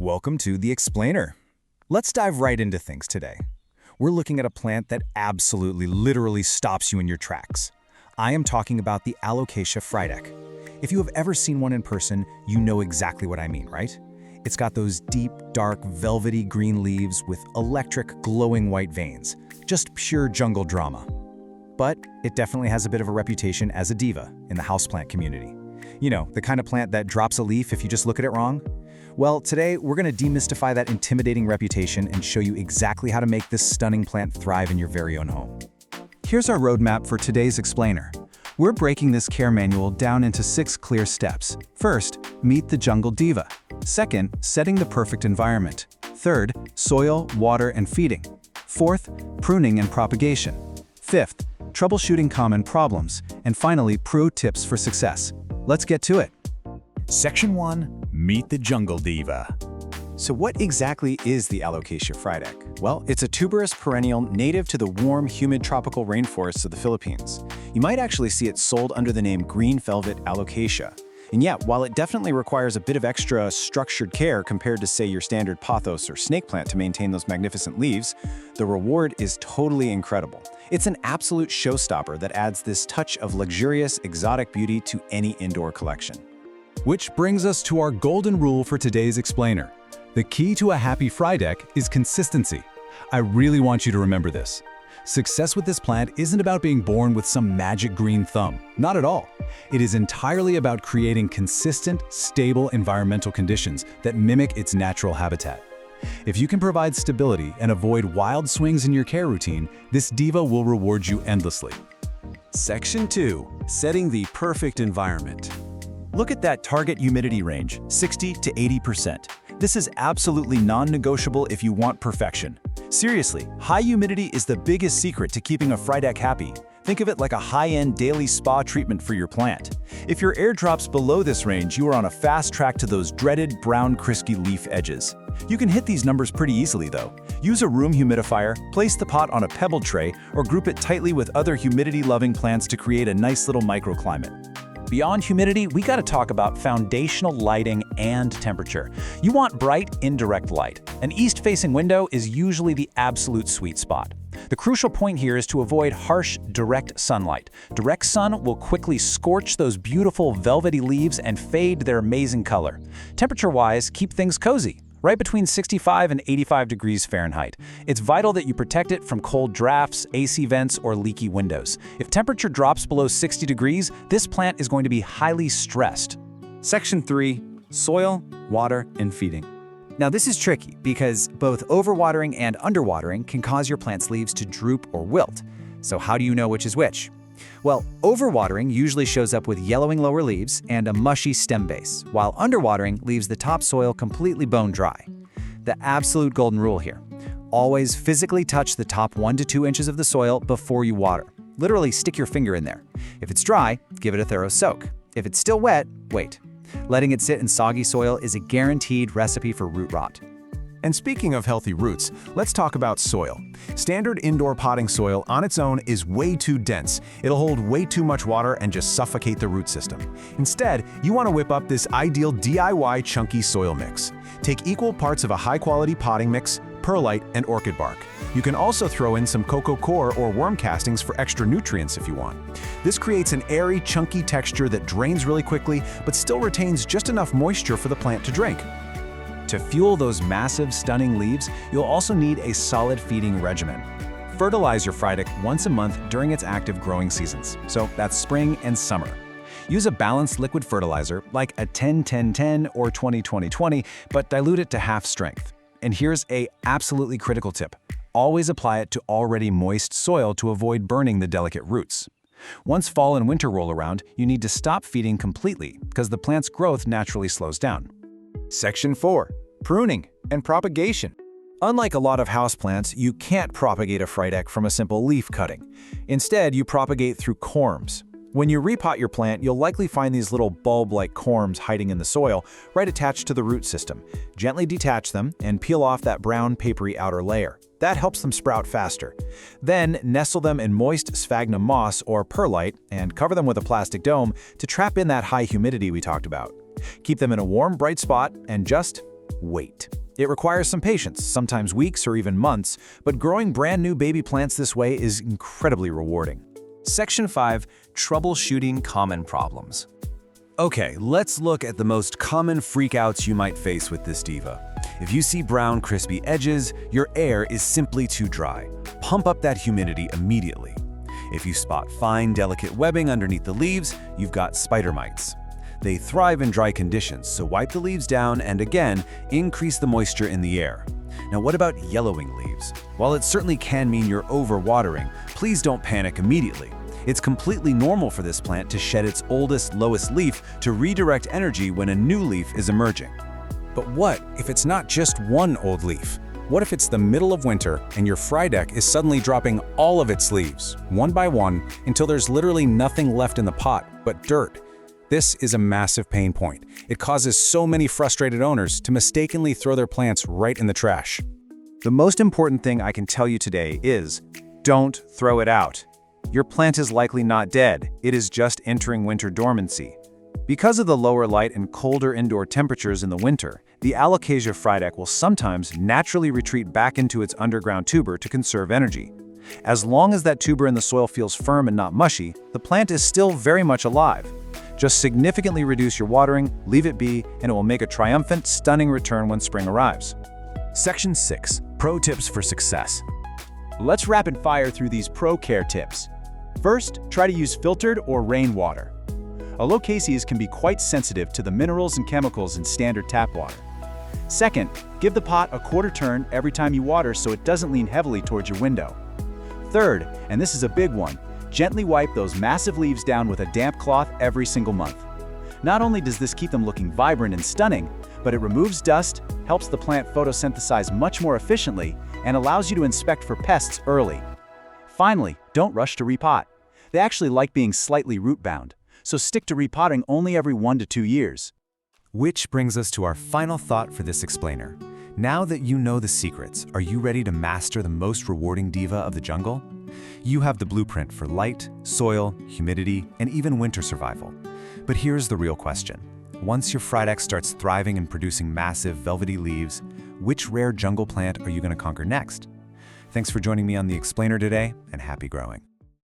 Welcome to The Explainer. Let's dive right into things today. We're looking at a plant that absolutely, literally stops you in your tracks. I am talking about the Alocasia Frydek. If you have ever seen one in person, you know exactly what I mean, right? It's got those deep, dark, velvety green leaves with electric, glowing white veins. Just pure jungle drama. But it definitely has a bit of a reputation as a diva in the houseplant community. You know, the kind of plant that drops a leaf if you just look at it wrong? Well, today we're going to demystify that intimidating reputation and show you exactly how to make this stunning plant thrive in your very own home. Here's our roadmap for today's explainer. We're breaking this care manual down into 6 clear steps. First, meet the jungle diva. Second, setting the perfect environment. Third, soil, water, and feeding. Fourth, pruning and propagation. Fifth, troubleshooting common problems. And finally, pro tips for success. Let's get to it. Section 1. Meet the jungle diva. So what exactly is the Alocasia Frydek? Well, it's a tuberous perennial native to the warm, humid tropical rainforests of the Philippines. You might actually see it sold under the name Green Velvet Alocasia. And yeah, while it definitely requires a bit of extra structured care compared to, say, your standard pothos or snake plant to maintain those magnificent leaves, the reward is totally incredible. It's an absolute showstopper that adds this touch of luxurious, exotic beauty to any indoor collection. Which brings us to our golden rule for today's explainer. The key to a happy Frydek is consistency. I really want you to remember this. Success with this plant isn't about being born with some magic green thumb. Not at all. It is entirely about creating consistent, stable environmental conditions that mimic its natural habitat. If you can provide stability and avoid wild swings in your care routine, this diva will reward you endlessly. Section 2. Setting the perfect environment. Look at that target humidity range, 60 to 80%. This is absolutely non-negotiable if you want perfection. Seriously, high humidity is the biggest secret to keeping a Frydek happy. Think of it like a high-end daily spa treatment for your plant. If your air drops below this range, you are on a fast track to those dreaded brown crispy leaf edges. You can hit these numbers pretty easily though. Use a room humidifier, place the pot on a pebble tray, or group it tightly with other humidity-loving plants to create a nice little microclimate. Beyond humidity, we got to talk about foundational lighting and temperature. You want bright, indirect light. An east-facing window is usually the absolute sweet spot. The crucial point here is to avoid harsh, direct sunlight. Direct sun will quickly scorch those beautiful velvety leaves and fade their amazing color. Temperature-wise, keep things cozy, right between 65 and 85 degrees Fahrenheit. It's vital that you protect it from cold drafts, AC vents, or leaky windows. If temperature drops below 60 degrees, this plant is going to be highly stressed. Section 3. Soil, water, and feeding. Now this is tricky because both overwatering and underwatering can cause your plant's leaves to droop or wilt. So how do you know which is which? Well, overwatering usually shows up with yellowing lower leaves and a mushy stem base, while underwatering leaves the topsoil completely bone dry. The absolute golden rule here: always physically touch the top 1 to 2 inches of the soil before you water. Literally stick your finger in there. If it's dry, give it a thorough soak. If it's still wet, wait. Letting it sit in soggy soil is a guaranteed recipe for root rot. And speaking of healthy roots, let's talk about soil. Standard indoor potting soil on its own is way too dense. It'll hold way too much water and just suffocate the root system. Instead, you want to whip up this ideal DIY chunky soil mix. Take equal parts of a high-quality potting mix, perlite, and orchid bark. You can also throw in some cocoa coir or worm castings for extra nutrients if you want. This creates an airy, chunky texture that drains really quickly, but still retains just enough moisture for the plant to drink. To fuel those massive, stunning leaves, you'll also need a solid feeding regimen. Fertilize your Frydek once a month during its active growing seasons, so that's spring and summer. Use a balanced liquid fertilizer like a 10-10-10 or 20-20-20, but dilute it to half strength. And here's an absolutely critical tip: always apply it to already moist soil to avoid burning the delicate roots. Once fall and winter roll around, you need to stop feeding completely because the plant's growth naturally slows down. Section 4. Pruning and propagation. Unlike a lot of houseplants, you can't propagate a Frydek from a simple leaf cutting. Instead, you propagate through corms. When you repot your plant, you'll likely find these little bulb-like corms hiding in the soil, right attached to the root system. Gently detach them and peel off that brown, papery outer layer. That helps them sprout faster. Then, nestle them in moist sphagnum moss or perlite and cover them with a plastic dome to trap in that high humidity we talked about. Keep them in a warm, bright spot and just wait. It requires some patience, sometimes weeks or even months, but growing brand new baby plants this way is incredibly rewarding. Section 5. Troubleshooting common problems. Okay, let's look at the most common freakouts you might face with this diva. If you see brown, crispy edges, your air is simply too dry. Pump up that humidity immediately. If you spot fine, delicate webbing underneath the leaves, you've got spider mites. They thrive in dry conditions, so wipe the leaves down and again, increase the moisture in the air. Now what about yellowing leaves? While it certainly can mean you're overwatering, please don't panic immediately. It's completely normal for this plant to shed its oldest, lowest leaf to redirect energy when a new leaf is emerging. But what if it's not just one old leaf? What if it's the middle of winter and your Frydek is suddenly dropping all of its leaves, one by one, until there's literally nothing left in the pot but dirt? This is a massive pain point. It causes so many frustrated owners to mistakenly throw their plants right in the trash. The most important thing I can tell you today is, don't throw it out. Your plant is likely not dead, it is just entering winter dormancy. Because of the lower light and colder indoor temperatures in the winter, the Alocasia Frydek will sometimes naturally retreat back into its underground tuber to conserve energy. As long as that tuber in the soil feels firm and not mushy, the plant is still very much alive. Just significantly reduce your watering, leave it be, and it will make a triumphant, stunning return when spring arrives. Section 6. Pro tips for success. Let's rapid fire through these pro care tips. First, try to use filtered or rainwater. Alocasias can be quite sensitive to the minerals and chemicals in standard tap water. Second, give the pot a quarter turn every time you water so it doesn't lean heavily towards your window. Third, and this is a big one, gently wipe those massive leaves down with a damp cloth every single month. Not only does this keep them looking vibrant and stunning, but it removes dust, helps the plant photosynthesize much more efficiently, and allows you to inspect for pests early. Finally, don't rush to repot. They actually like being slightly root-bound, so stick to repotting only every 1 to 2 years. Which brings us to our final thought for this explainer. Now that you know the secrets, are you ready to master the most rewarding diva of the jungle? You have the blueprint for light, soil, humidity, and even winter survival. But here's the real question. Once your Frydek starts thriving and producing massive, velvety leaves, which rare jungle plant are you going to conquer next? Thanks for joining me on The Explainer today, and happy growing.